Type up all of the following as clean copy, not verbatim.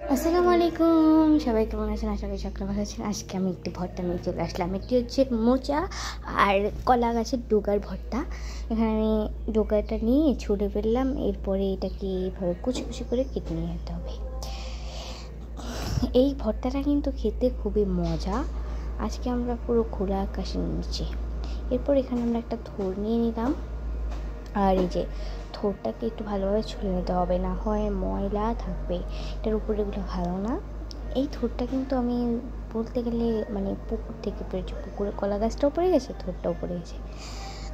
আসসালামু আলাইকুম, সবাই কেমন আছেন? আশা করি সকলে ভালো আছেন। আজকে আমি একটি ভর্তা নিয়ে চলে আসলাম। এটি হচ্ছে মোচা আর কলা গাছের ডোগার ভর্তা। এখানে আমি ডোগাটা নিয়ে ছুলে ফেললাম, এরপরে এটাকে এইভাবে কুচি কুচি করে কেটে নিয়ে যেতে হবে। এই ভর্তাটা কিন্তু খেতে খুবই মজা। আজকে আমরা পুরো খোলা আকাশের নিচে। এরপর এখানে আমরা একটা থোড় নিয়ে নিলাম, আর এই যে থোড়টাকে একটু ভালোভাবে ছুলে নিতে হবে, না হয় ময়লা থাকবে, এটার উপরেগুলো ভালো না। এই থোড়টা কিন্তু আমি বলতে গেলে পুকুর থেকে পেয়েছি, পুকুরে কলা গাছটাও পড়ে গেছে, থোড়টাও পড়ে গেছে,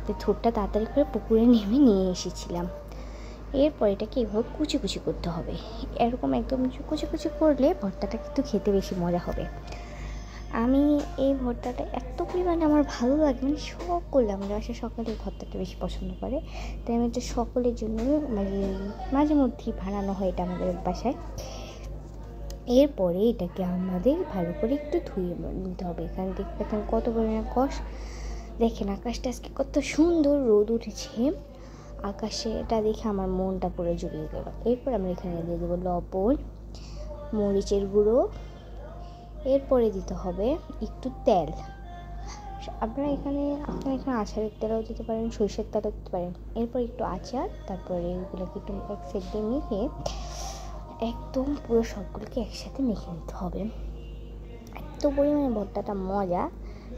তো থোড়টা তাড়াতাড়ি করে পুকুরে নেমে নিয়ে এসেছিলাম। এরপর এটাকে এভাবে কুচি কুচি করতে হবে। এরকম একদম কুচি কুচি করলে ভর্তাটা কিন্তু খেতে বেশি মজা হবে। আমি এই ভর্তাটা এত পরিমাণে আমার ভালো লাগে, সকলে আমাদের বাসায় সকলে ভর্তাটা বেশি পছন্দ করে, তাই আমি এটা সকলের জন্য মাঝে মধ্যেই বানানো হয় এটা আমাদের বাসায়। এরপরে এটাকে আমাদের ভালো করে একটু ধুয়ে নিতে হবে। এখানে দেখতে পাচ্ছেন কত পরিমাণে দেখেন আকাশটা আজকে কত সুন্দর রোদ উঠেছে, আকাশে এটা দেখে আমার মনটা পুরো জুড়িয়ে গেল। এরপর আমরা এখানে দিয়ে দেবো লবণ, মরিচের গুঁড়ো, এরপরে দিতে হবে একটু তেল। আপনারা এখানে আচারের তেলও দিতে পারেন, সরষের তেলও দিতে পারেন। এরপর একটু আচার, তারপরে এগুলোকে একটু এক সাইড দিয়ে মেখে একদম পুরো সবগুলোকে একসাথে মেখে নিতে হবে। এত পরিমাণে ভর্তাটা মজা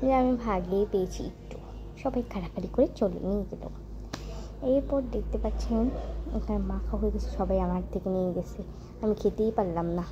যে আমি ভাগিয়ে পেয়েছি, একটু সবাই কাড়াকাড়ি করে চলে নিয়ে গেল। এরপর দেখতে পাচ্ছেন এখানে মাখা হয়ে গেছে, সবাই আমার থেকে নিয়ে গেছে, আমি খেতেই পারলাম না।